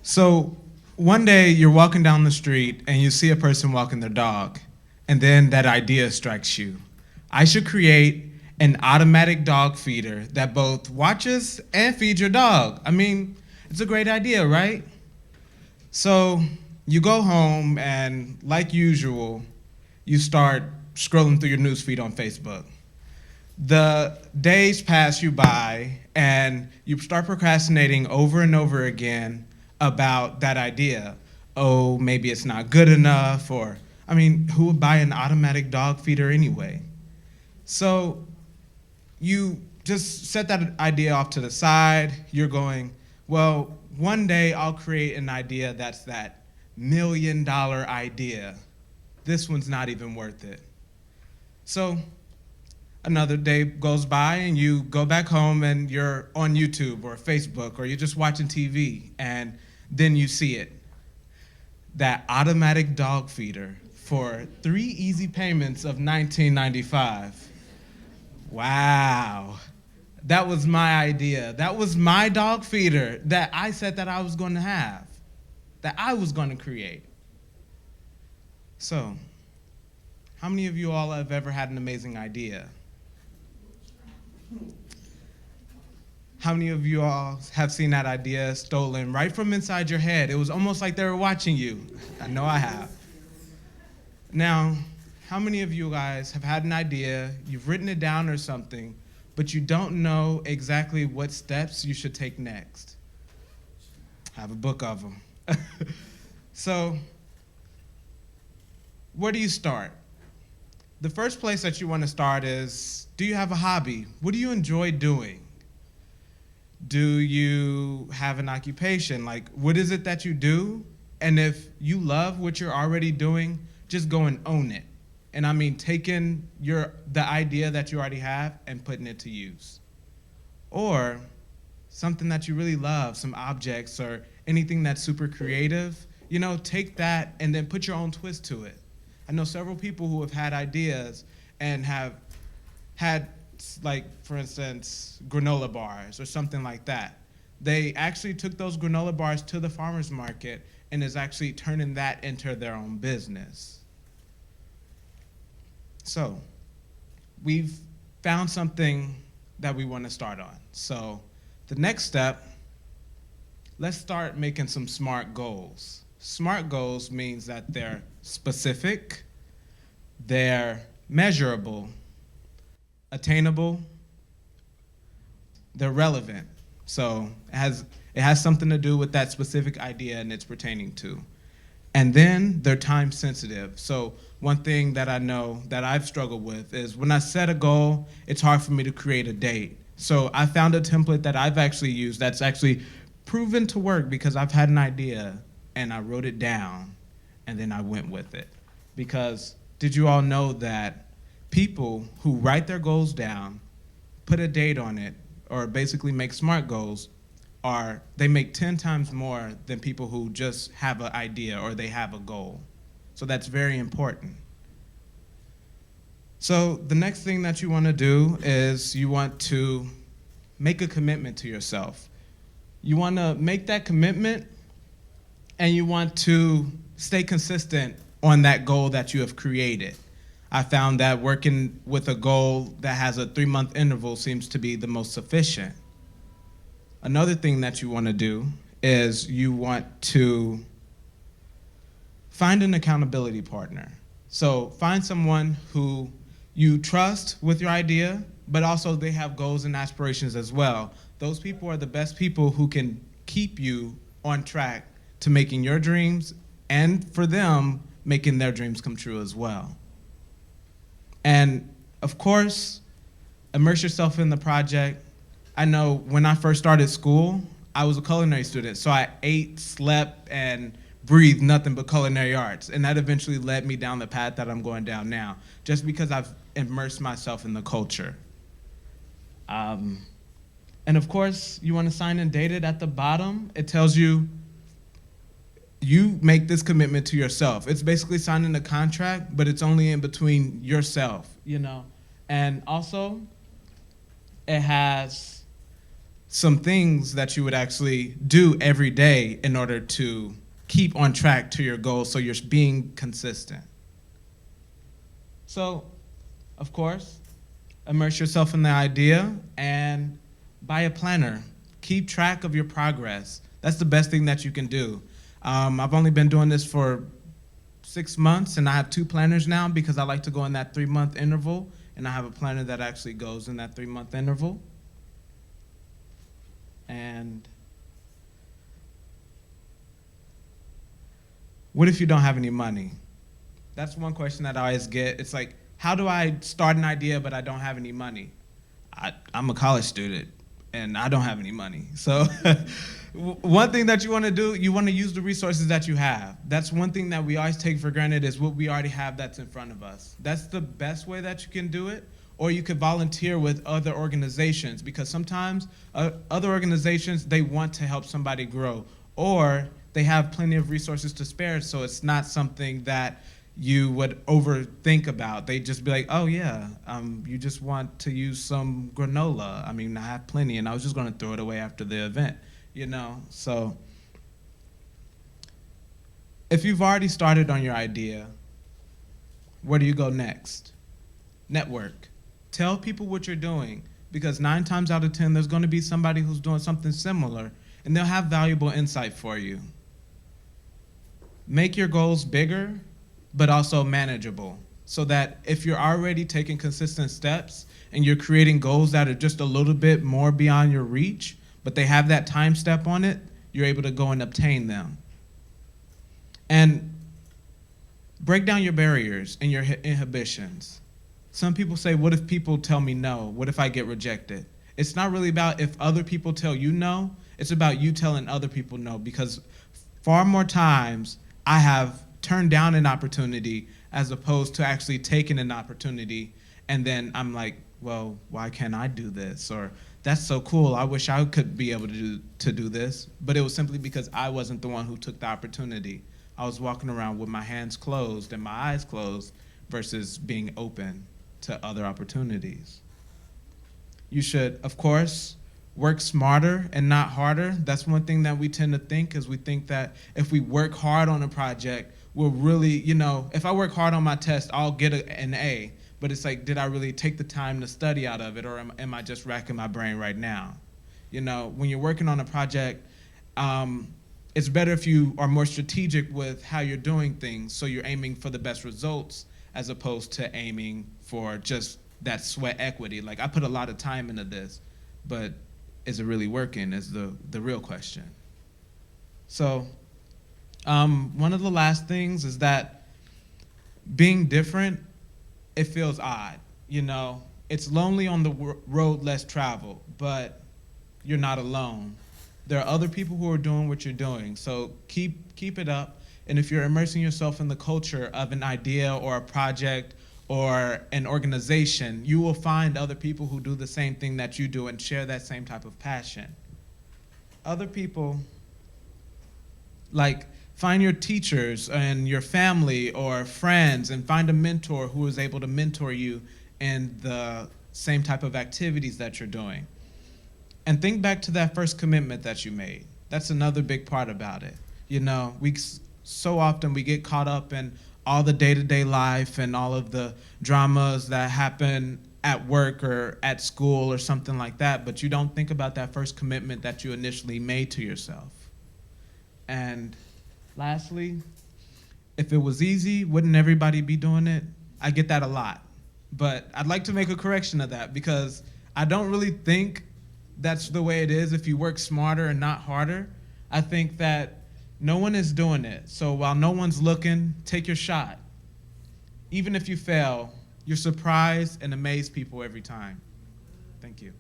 So one day you're walking down the street and you see a person walking their dog, and then that idea strikes you. I should create an automatic dog feeder that both watches and feeds your dog. I mean, it's a great idea, right? So you go home and, like usual, you start scrolling through your newsfeed on Facebook. The days pass you by and you start procrastinating over and over again about that idea. Oh, maybe it's not good enough, or, I mean, who would buy an automatic dog feeder anyway? So you just set that idea off to the side. You're going, well, one day I'll create an idea that's that $1 million idea. This one's not even worth it. So another day goes by and you go back home and you're on YouTube or Facebook or you're just watching TV, and then you see it. That automatic dog feeder for 3 easy payments of $19.95. Wow. That was my idea. That was my dog feeder that I said that I was going to have, that I was going to create. So, how many of you all have ever had an amazing idea? How many of you all have seen that idea stolen right from inside your head? It was almost like they were watching you. I know I have. Now, how many of you guys have had an idea, you've written it down or something, but you don't know exactly what steps you should take next? I have a book of them. So, where do you start? The first place that you want to start is, do you have a hobby? What do you enjoy doing? Do you have an occupation? Like, what is it that you do? And if you love what you're already doing, just go and own it. And I mean taking the idea that you already have and putting it to use. Or something that you really love, some objects or anything that's super creative, take that and then put your own twist to it. I know several people who have had ideas and have had, like, for instance, granola bars or something like that. They actually took those granola bars to the farmer's market and is actually turning that into their own business. So, we've found something that we want to start on. So, the next step, let's start making some SMART goals. SMART goals means that they're specific, they're measurable, attainable, they're relevant. So it has something to do with that specific idea and it's pertaining to. And then they're time sensitive. So one thing that I know that I've struggled with is when I set a goal, it's hard for me to create a date. So I found a template that I've actually used that's actually proven to work because I've had an idea and I wrote it down and then I went with it. Because did you all know that people who write their goals down, put a date on it, or basically make SMART goals, they make 10 times more than people who just have an idea or they have a goal. So that's very important. So the next thing that you want to do is you want to make a commitment to yourself. You want to make that commitment and you want to stay consistent on that goal that you have created. I found that working with a goal that has a 3-month interval seems to be the most sufficient. Another thing that you want to do is you want to find an accountability partner. So find someone who you trust with your idea, but also they have goals and aspirations as well. Those people are the best people who can keep you on track to making your dreams and for them making their dreams come true as well. And of course, immerse yourself in the project. I know when I first started school, I was a culinary student, so I ate, slept, and breathed nothing but culinary arts. And that eventually led me down the path that I'm going down now, just because I've immersed myself in the culture. And of course, you want to sign and date it at the bottom. It tells you make this commitment to yourself. It's basically signing a contract, but it's only in between yourself, And also, it has some things that you would actually do every day in order to keep on track to your goals so you're being consistent. So, of course, immerse yourself in the idea and buy a planner. Keep track of your progress. That's the best thing that you can do. I've only been doing this for 6 months, and I have 2 planners now because I like to go in that 3-month interval, and I have a planner that actually goes in that 3-month interval. And what if you don't have any money? That's one question that I always get. It's like, how do I start an idea but I don't have any money? I'm a college student and I don't have any money. So one thing that you want to do, you want to use the resources that you have. That's one thing that we always take for granted is what we already have that's in front of us. That's the best way that you can do it. Or you could volunteer with other organizations, because sometimes other organizations, they want to help somebody grow, or they have plenty of resources to spare, so it's not something that you would overthink about. They just be like, oh yeah, you just want to use some granola. I mean, I have plenty, and I was just gonna throw it away after the event, you know? So if you've already started on your idea, where do you go next? Network. Tell people what you're doing, because 9 times out of 10, there's gonna be somebody who's doing something similar, and they'll have valuable insight for you. Make your goals bigger, but also manageable, so that if you're already taking consistent steps and you're creating goals that are just a little bit more beyond your reach, but they have that time step on it, you're able to go and obtain them. And break down your barriers and your inhibitions. Some people say, what if people tell me no? What if I get rejected? It's not really about if other people tell you no, it's about you telling other people no, because far more times I have turned down an opportunity as opposed to actually taking an opportunity, and then I'm like, well, why can't I do this? Or that's so cool, I wish I could be able to do this, but it was simply because I wasn't the one who took the opportunity. I was walking around with my hands closed and my eyes closed versus being open to other opportunities. You should, of course, work smarter and not harder. That's one thing that we tend to think, is we think that if we work hard on a project, we'll really, you know, if I work hard on my test, I'll get an A. But it's like, did I really take the time to study out of it, or am I just racking my brain right now? You know, when you're working on a project, it's better if you are more strategic with how you're doing things, so you're aiming for the best results as opposed to aiming for just that sweat equity. Like, I put a lot of time into this, but is it really working is the real question. So one of the last things is that being different, it feels odd. You know, it's lonely on the road less traveled, but you're not alone. There are other people who are doing what you're doing, so keep it up. And if you're immersing yourself in the culture of an idea or a project or an organization, you will find other people who do the same thing that you do and share that same type of passion. Other people, like, find your teachers and your family or friends, and find a mentor who is able to mentor you in the same type of activities that you're doing. And think back to that first commitment that you made. That's another big part about it. You know, so often we get caught up in all the day-to-day life and all of the dramas that happen at work or at school or something like that, but you don't think about that first commitment that you initially made to yourself. And lastly, if it was easy, wouldn't everybody be doing it? I get that a lot, but I'd like to make a correction of that, because I don't really think that's the way it is if you work smarter and not harder. I think that no one is doing it. So while no one's looking, take your shot. Even if you fail, you're surprised and amaze people every time. Thank you.